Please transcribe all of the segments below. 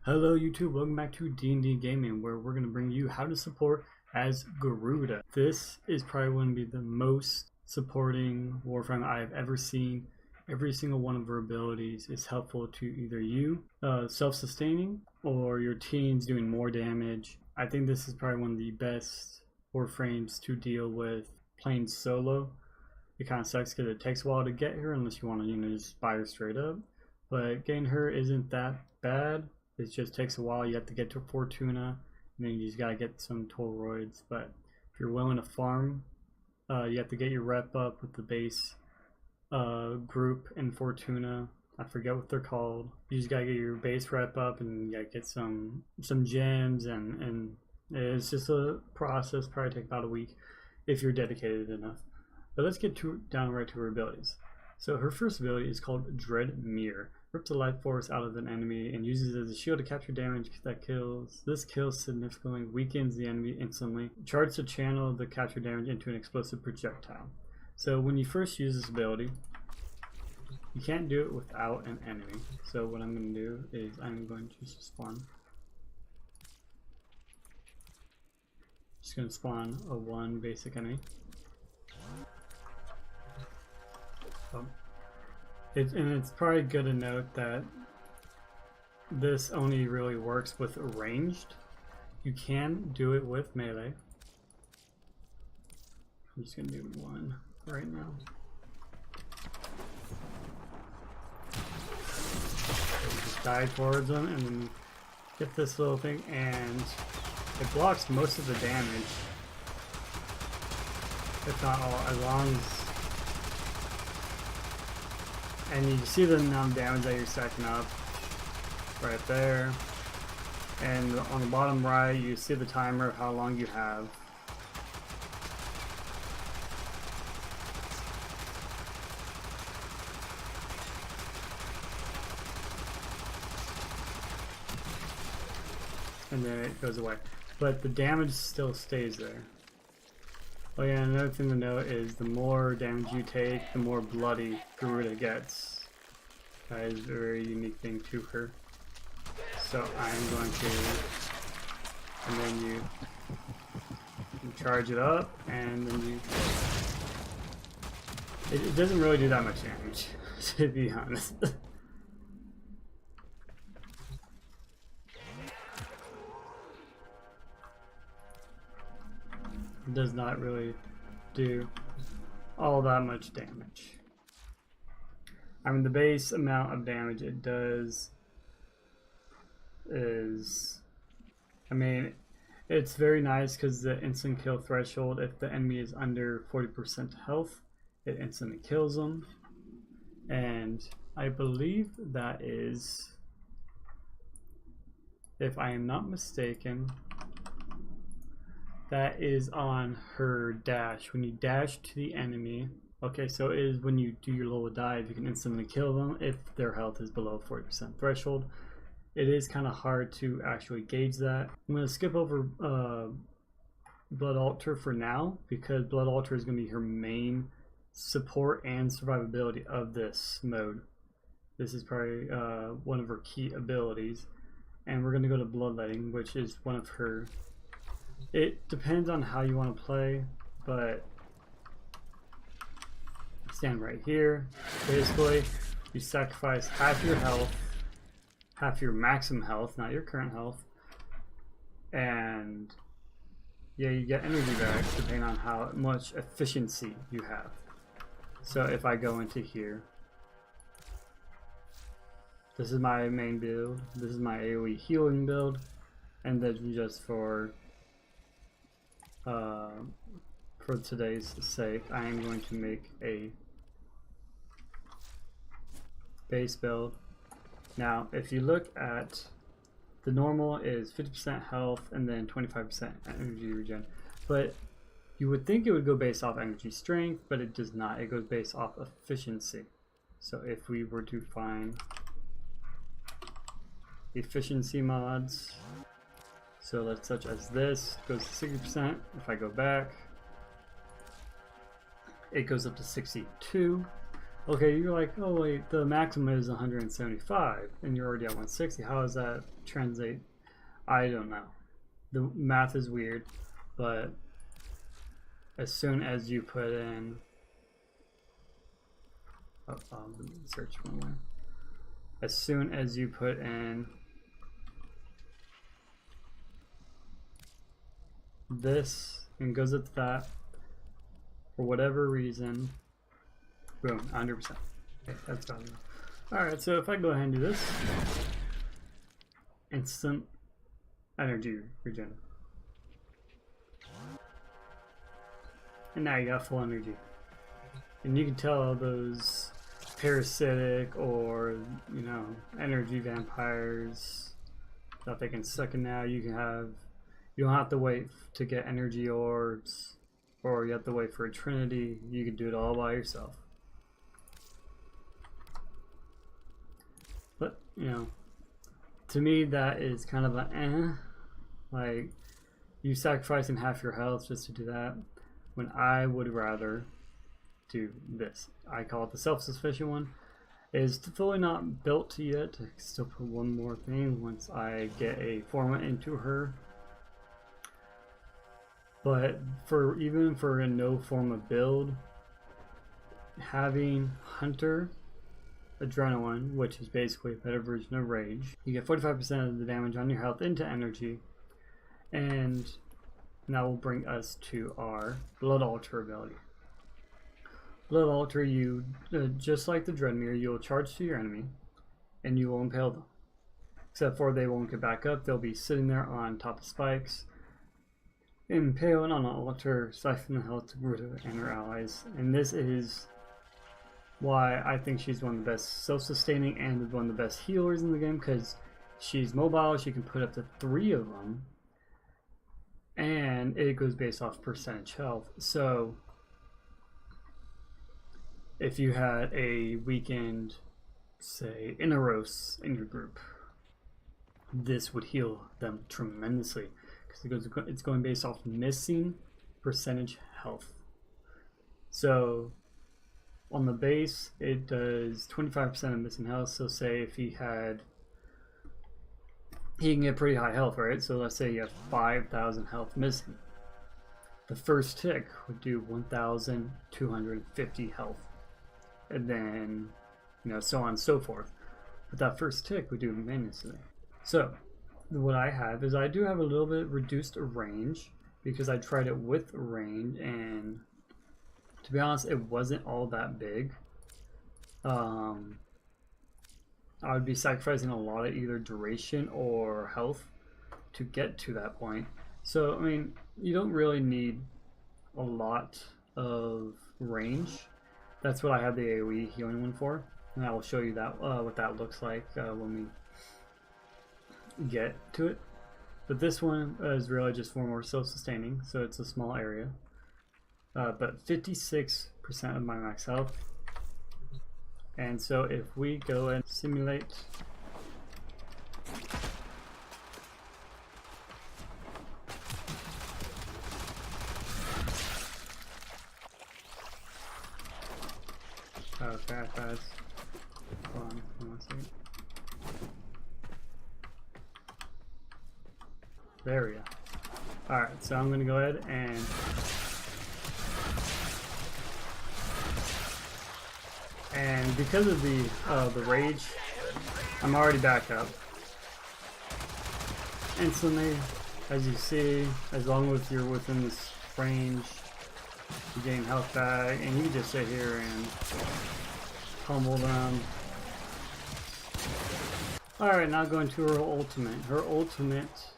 Hello YouTube, welcome back to D&D Gaming, where we're going to bring you how to support as Garuda. This is probably going to be the most supporting Warframe I've ever seen. Every single one of her abilities is helpful to either you, self-sustaining, or your team's doing more damage. I think this is probably one of the best Warframes to deal with playing solo. It kind of sucks because it takes a while to get her unless you want to, just buy her straight up. But getting her isn't that bad. It just takes a while. You have to get to Fortuna, and then you just gotta get some Toroids. But if you're willing to farm, you have to get your rep up with the base group in Fortuna. I forget what they're called. You just gotta get your base rep up, and you gotta get some gems, and it's just a process. Probably take about a week if you're dedicated enough. But let's get down right to her abilities. So her first ability is called Dread Mirror. Rips the life force out of an enemy and uses it as a shield to capture damage that kills. This kill significantly weakens the enemy instantly. Charge to channel the captured damage into an explosive projectile. So when you first use this ability, you can't do it without an enemy. So what I'm going to do is I'm going to spawn. Just going to spawn a 1 basic enemy. And it's probably good to note that this only really works with ranged. You can do it with melee. I'm just gonna do 1 right now. So just dive towards them and then get this little thing, and it blocks most of the damage, if not all, as long as. And you see the amount of damage that you're stacking up right there. And on the bottom right, you see the timer of how long you have. And then it goes away. But the damage still stays there. Oh yeah, another thing to note is the more damage you take, the more bloody Garuda gets. That is a very unique thing to her. So I'm going to, and then you charge it up, and then you, it doesn't really do that much damage, to be honest. It does not really do all that much damage. I mean, the base amount of damage it does is, I mean, it's very nice because the instant kill threshold, if the enemy is under 40% health, it instantly kills them. And I believe that is, if I am not mistaken, that is on her dash. When you dash to the enemy, okay, so it is when you do your little dive, you can instantly kill them if their health is below 40% threshold. It is kind of hard to actually gauge that. I'm going to skip over Blood Altar for now, because Blood Altar is going to be her main support and survivability of this mode. This is probably one of her key abilities. And we're going to go to Bloodletting, which is one of her. It depends on how you want to play, but stand right here. Basically, you sacrifice half your health, half your maximum health, not your current health, and yeah, you get energy back depending on how much efficiency you have. So if I go into here, this is my main build, this is my AoE healing build, and then just for today's sake, I am going to make a base build. Now, if you look at the normal is 50% health and then 25% energy regen, but you would think it would go based off energy strength, but it does not. It goes based off efficiency. So if we were to find efficiency mods, so let's such as this goes to 60%. If I go back, it goes up to 62. Okay, you're like, oh wait, the maximum is 175 and you're already at 160. How does that translate? I don't know. The math is weird, but as soon as you put in, search one way. As soon as you put in this and goes up to that, for whatever reason, boom, 100%. Okay, that's about enough. Alright, so if I go ahead and do this, instant energy regen. And now you got full energy. And you can tell those parasitic or, you know, energy vampires that they can suck in now. You don't have to wait to get energy orbs, or you have to wait for a trinity. You can do it all by yourself. But, you know, to me that is kind of a like, you sacrificing half your health just to do that, when I would rather do this. I call it the self-sufficient one. It is fully not built yet. I still put one more thing once I get a format into her. But even for a no forma build, having Hunter Adrenaline, which is basically a better version of Rage, you get 45% of the damage on your health into energy, and that will bring us to our Blood Altar ability. Blood Altar, you just like the Dreadmere, you will charge to your enemy, and you will impale them. Except for they won't get back up; they'll be sitting there on top of spikes, impaling on an altar, siphon the health to Garuda and her allies. And this is why I think she's one of the best self-sustaining and one of the best healers in the game, because she's mobile. She can put up to 3 of them, and it goes based off percentage health. So if you had a weakened, say, Inaros in your group, this would heal them tremendously, because it's going based off missing percentage health. So on the base, it does 25% of missing health. So say if he can get pretty high health, right? So let's say you have 5,000 health missing. The first tick would do 1,250 health, and then, you know, so on and so forth. But that first tick would do menacingly. So what I have is I do have a little bit reduced range, because I tried it with range, and to be honest, it wasn't all that big. I would be sacrificing a lot of either duration or health to get to that point. So, I mean, you don't really need a lot of range. That's what I have the AoE healing one for, and I will show you that what that looks like when we get to it. But this one is really just for more self-sustaining, so it's a small area. But 56% of my max health. And so if we go and simulate, fast. Hold on, one second. There we go. Alright, so I'm going to go ahead and because of the rage, I'm already back up. Instantly, as you see, as long as you're within this range, you gain health back, and you can just sit here and pummel them. Alright, now going to her ultimate. Her ultimate,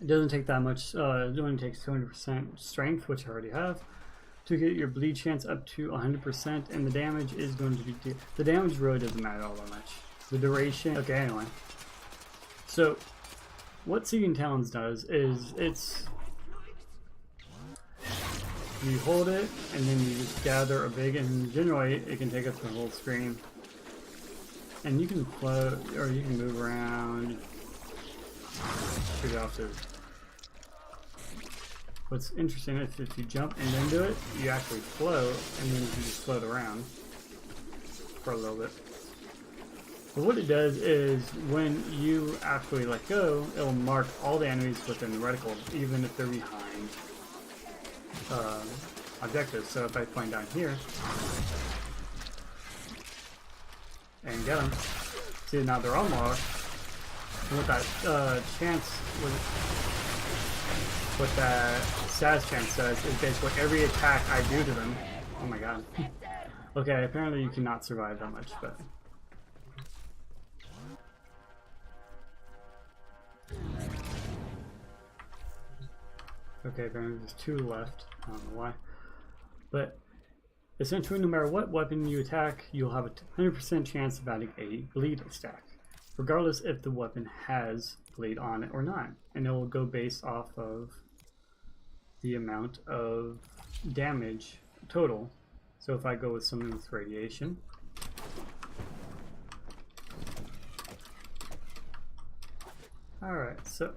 it doesn't take that much, it only takes 200% strength, which I already have, to get your bleed chance up to 100%, and the damage is going to be, the damage really doesn't matter all that much. The duration, okay, anyway. So, what Seeking Talons does is, you hold it, and then you just gather a big, and generally it can take up the whole screen. And you can float, or you can move around, shoot off to. What's interesting is if you jump and then do it, you actually float, and then you can just float around. for a little bit. But what it does is when you actually let go, it'll mark all the enemies within the reticle, even if they're behind objectives. So if I point down here and get them, see now they're all marked. And what that chance what that SAS chance does is basically every attack I do to them. Oh my god. Okay, apparently you cannot survive that much, but. Okay, apparently there's 2 left. I don't know why. But essentially, no matter what weapon you attack, you'll have a 100% chance of adding a bleed stack, regardless if the weapon has bleed on it or not. And it will go based off of the amount of damage total. So if I go with something with radiation, alright, so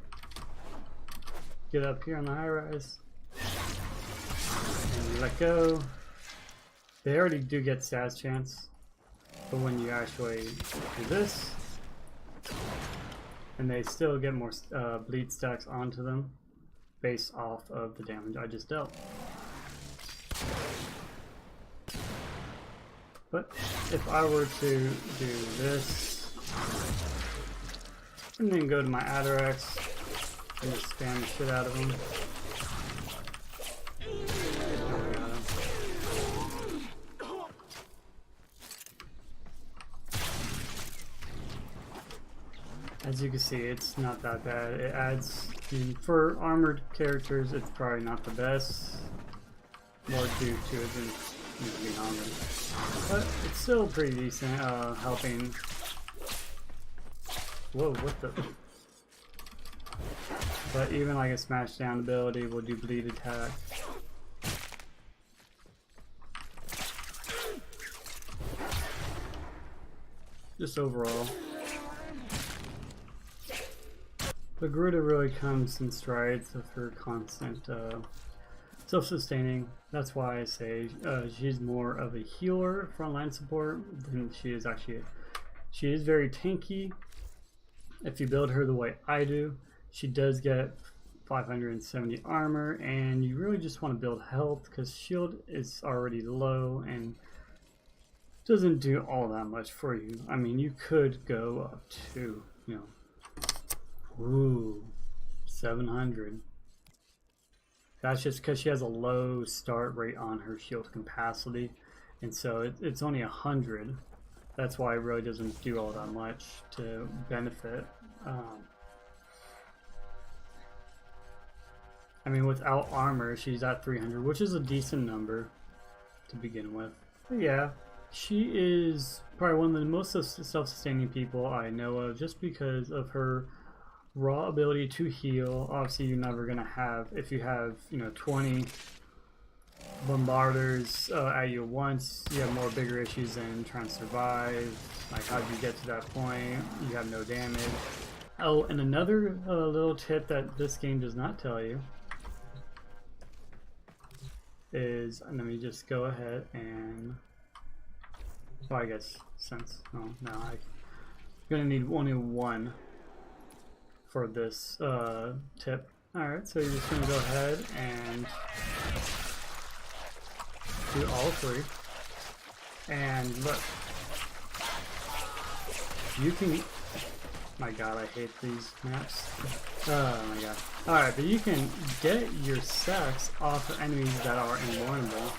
get up here on the high rise and you let go. They already do get SAS chance, but when you actually do this, and they still get more bleed stacks onto them based off of the damage I just dealt. But if I were to do this and then go to my Adorex and just spam the shit out of them. As you can see, it's not that bad. It adds, for armored characters, it's probably not the best. More due to it than being armored. But it's still pretty decent, helping. Whoa, what the? But even like a smash down ability will do bleed attack. Just overall. But Garuda really comes in strides with her constant self-sustaining. That's why I say she's more of a healer frontline support than she is actually. She is very tanky. If you build her the way I do, she does get 570 armor, and you really just want to build health because shield is already low and doesn't do all that much for you. I mean, you could go up to, ooh, 700. That's just because she has a low start rate on her shield capacity, and so it's only 100. That's why it really doesn't do all that much to benefit. I mean, without armor, she's at 300, which is a decent number to begin with. But yeah, she is probably one of the most self-sustaining people I know of, just because of her raw ability to heal. Obviously, you're never gonna have, if you have 20 bombarders at you once, you have more bigger issues than trying to survive. Like, how do you get to that point? You have no damage. Oh, and another little tip that this game does not tell you is, and let me just go ahead and, well, I guess since, I'm gonna need only one for this tip. Alright, so you're just gonna go ahead and do all 3. And look, you can, my god, I hate these maps. Oh my god. Alright, but you can get your sex off of enemies that are invulnerable.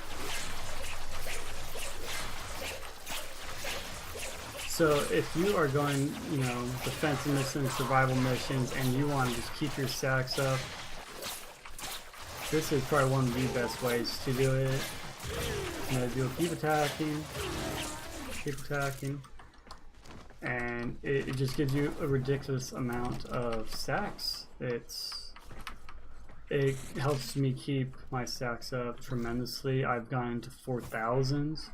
So if you are going, defensive missions, survival missions, and you want to just keep your stacks up, this is probably one of the best ways to do it. You'll keep attacking, and it just gives you a ridiculous amount of stacks. It helps me keep my stacks up tremendously. I've gone into 4,000s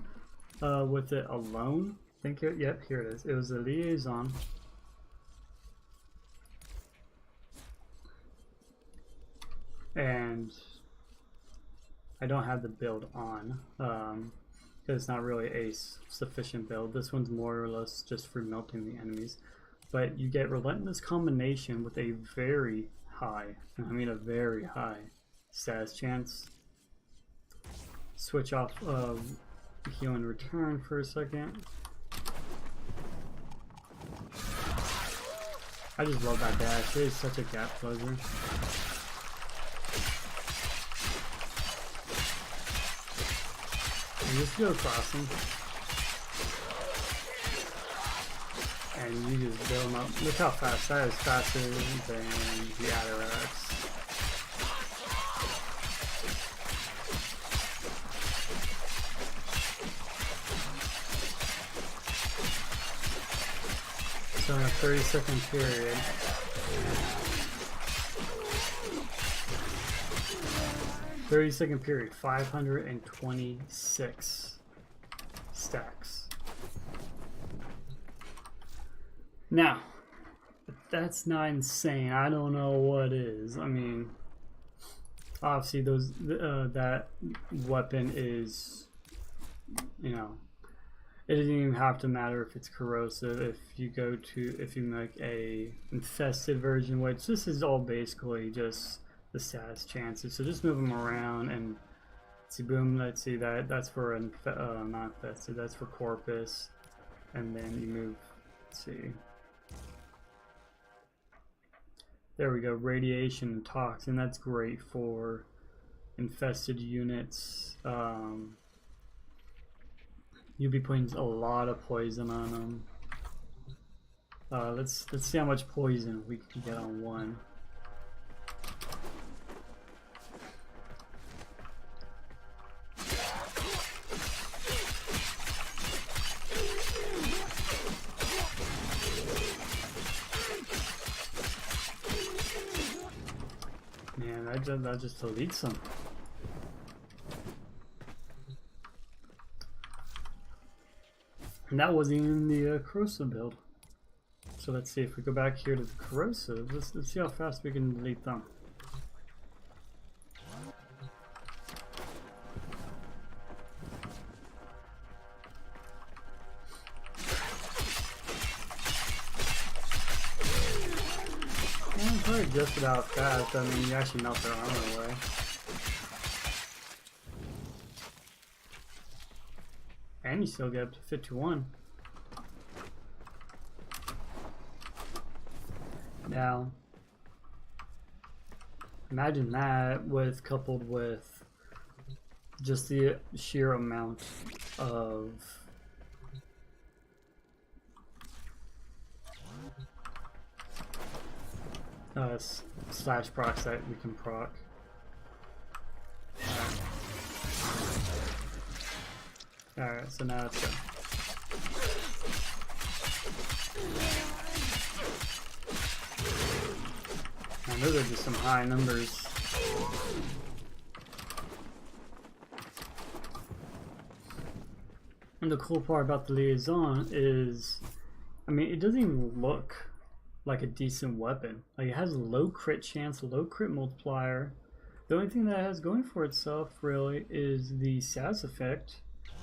with it alone. I think yep, here it is. It was a liaison. And I don't have the build on it's not really a sufficient build. This one's more or less just for melting the enemies. But you get Relentless Combination with a very high, I mean a very high status chance. Switch off heal and return for a second. I just love that dash. It is such a gap closer. You just go across them. And you just build them up. Look how fast that is. Faster than the Atarax. So in a 30-second period, period, 526 stacks. Now, if that's not insane, I don't know what is. I mean, obviously those that weapon is, you know, it doesn't even have to matter if it's corrosive. If you make a infested version, which this is all basically just the status chances. So just move them around and see, boom. Let's see that's for not infested. That's for corpus, and then you move. Let's see. There we go. Radiation and toxin. That's great for infested units. You'll be putting a lot of poison on them. Let's see how much poison we can get on one. Man, that just deletes them. And that wasn't even the corrosive build. So let's see if we go back here to the corrosive. Let's see how fast we can delete them. Yeah, probably just about fast. I mean, you actually melt their armor away. And you still get up to 51. Now, imagine that coupled with just the sheer amount of slash procs that we can proc. Alright, so now it's done. And those are just some high numbers. And the cool part about the liaison is, I mean, it doesn't even look like a decent weapon. Like, it has a low crit chance, low crit multiplier. The only thing that it has going for itself really is the SAS effect,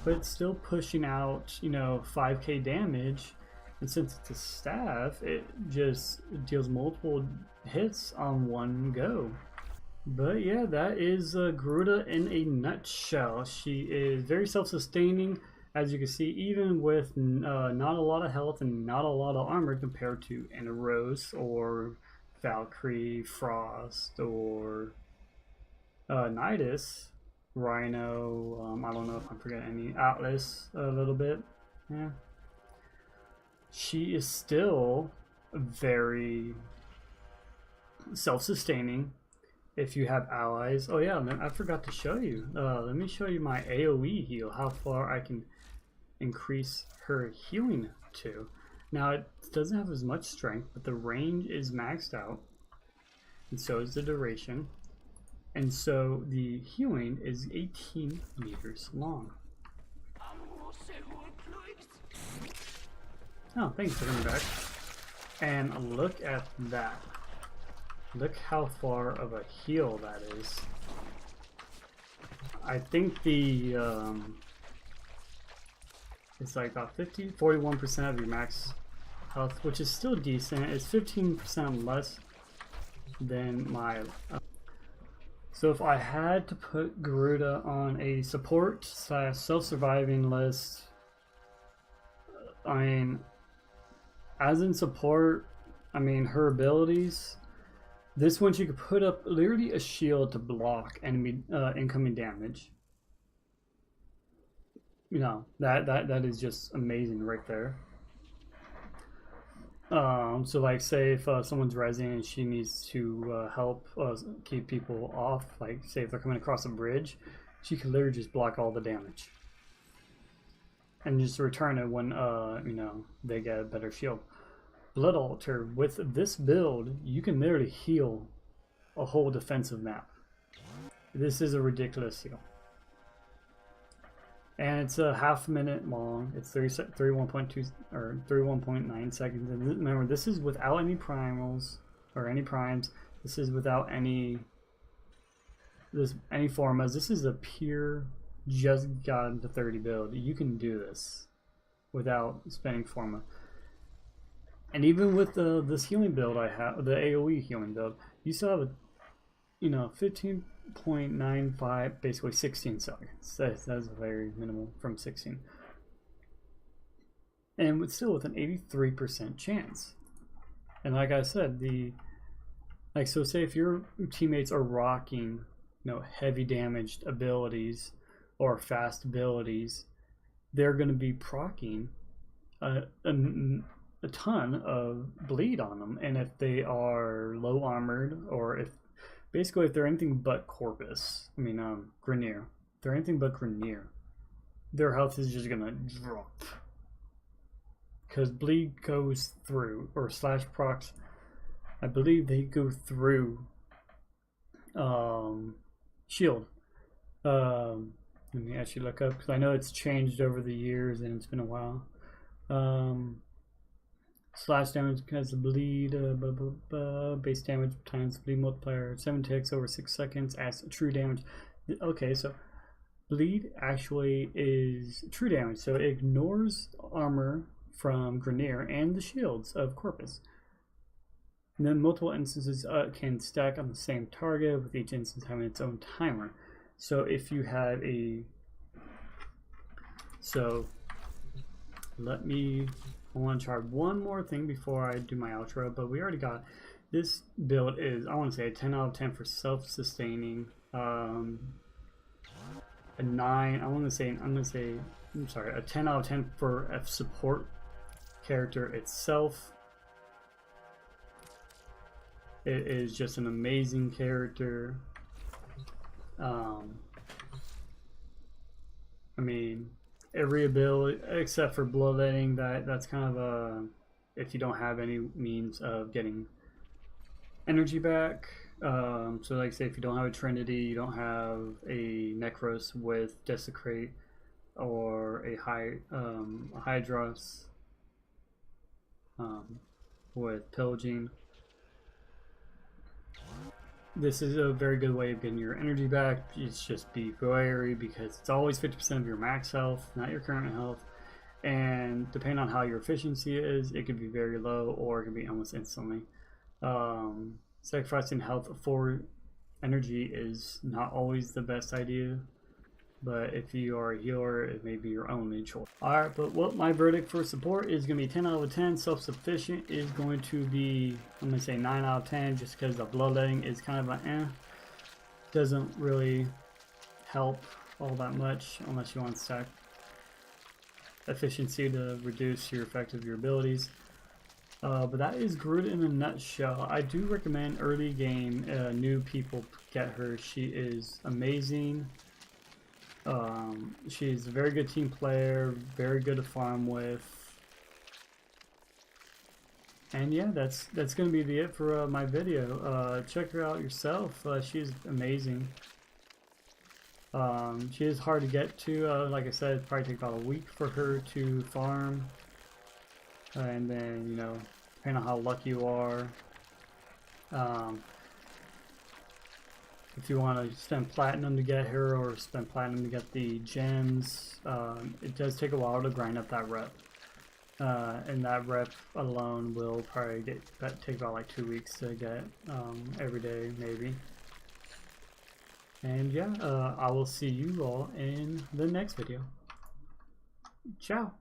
but it's still pushing out, you know, 5k damage. And since it's a staff, it just deals multiple hits on one go. But yeah, that is Garuda in a nutshell. She is very self-sustaining, as you can see, even with not a lot of health and not a lot of armor compared to Rose or Valkyrie, Frost, or Nidus, Rhino. I don't know if I'm forgetting any. Atlas a little bit. Yeah. She is still very self-sustaining if you have allies. Oh yeah, I forgot to show you. Let me show you my AoE heal, how far I can increase her healing to. Now it doesn't have as much strength, but the range is maxed out, and so is the duration. And so the healing is 18 meters long. Oh, thanks for coming back. And look at that. Look how far of a heal that is. I think the It's like about 41% of your max health, which is still decent. It's 15% less than my... So if I had to put Garuda on a support / self-surviving list, I mean, as in support, I mean, her abilities, this one she could put up literally a shield to block enemy incoming damage. You know, that is just amazing right there. So like say if someone's rezzing and she needs to help keep people off, like say if they're coming across a bridge, she can literally just block all the damage and just return it when you know, they get a better shield. Blood Altar, with this build you can literally heal a whole defensive map. This is a ridiculous heal. And it's a half minute long. It's 31.2 or 31.9 seconds. And remember, this is without any primals or any primes. This is without any formas. This is a pure just got to 30 build. You can do this without spending forma. And even with this healing build I have, the AoE healing build, you still have a, you know, 15.95, basically 16 seconds. That's very minimal from 16. And still with an 83% chance. And like I said, so say if your teammates are rocking, you know, heavy damaged abilities or fast abilities, they're going to be proccing a ton of bleed on them. And if they are low armored, or if basically if they're anything but Corpus, I mean Grenier, if they're anything but Grenier, their health is just gonna drop because bleed goes through, or slash procs, I believe they go through shield. Let me actually look up because I know it's changed over the years and it's been a while. Slash damage because the bleed, base damage times bleed multiplier, 7 ticks over 6 seconds as true damage. Okay, so bleed actually is true damage, so it ignores armor from Grenier and the shields of Corpus. And then multiple instances can stack on the same target, with each instance having its own timer. So if you had a... So let me... I want to try one more thing before I do my outro, but we already got... This build is, I want to say, a 10 out of 10 for self-sustaining. A 9, I'm sorry, a 10 out of 10 for a support character itself. It is just an amazing character. I mean, every ability except for bloodletting, that's kind of a, if you don't have any means of getting energy back. So like say if you don't have a Trinity, you don't have a Necros with Desecrate, or a Hydros with Pillaging. This is a very good way of getting your energy back. It's just be wary because it's always 50% of your max health, not your current health. And depending on how your efficiency is, it could be very low or it can be almost instantly. Sacrificing health for energy is not always the best idea, but if you are a healer, it may be your only choice. Alright, but what my verdict for support is going to be 10 out of 10. Self-sufficient is going to be, I'm going to say 9 out of 10, just because the bloodletting is kind of a doesn't really help all that much unless you want to stack efficiency to reduce your effect of your abilities. But that is Garuda in a nutshell. I do recommend early game new people get her. She is amazing. She's a very good team player, very good to farm with. And yeah, that's going to be it for my video. Check her out yourself. She's amazing. She is hard to get to. Like I said, it probably take about a week for her to farm. And then, you know, depending on how lucky you are. If you want to spend platinum to get her or spend platinum to get the gems, it does take a while to grind up that rep. And that rep alone will probably take about like 2 weeks to get every day maybe. And yeah, I will see you all in the next video. Ciao.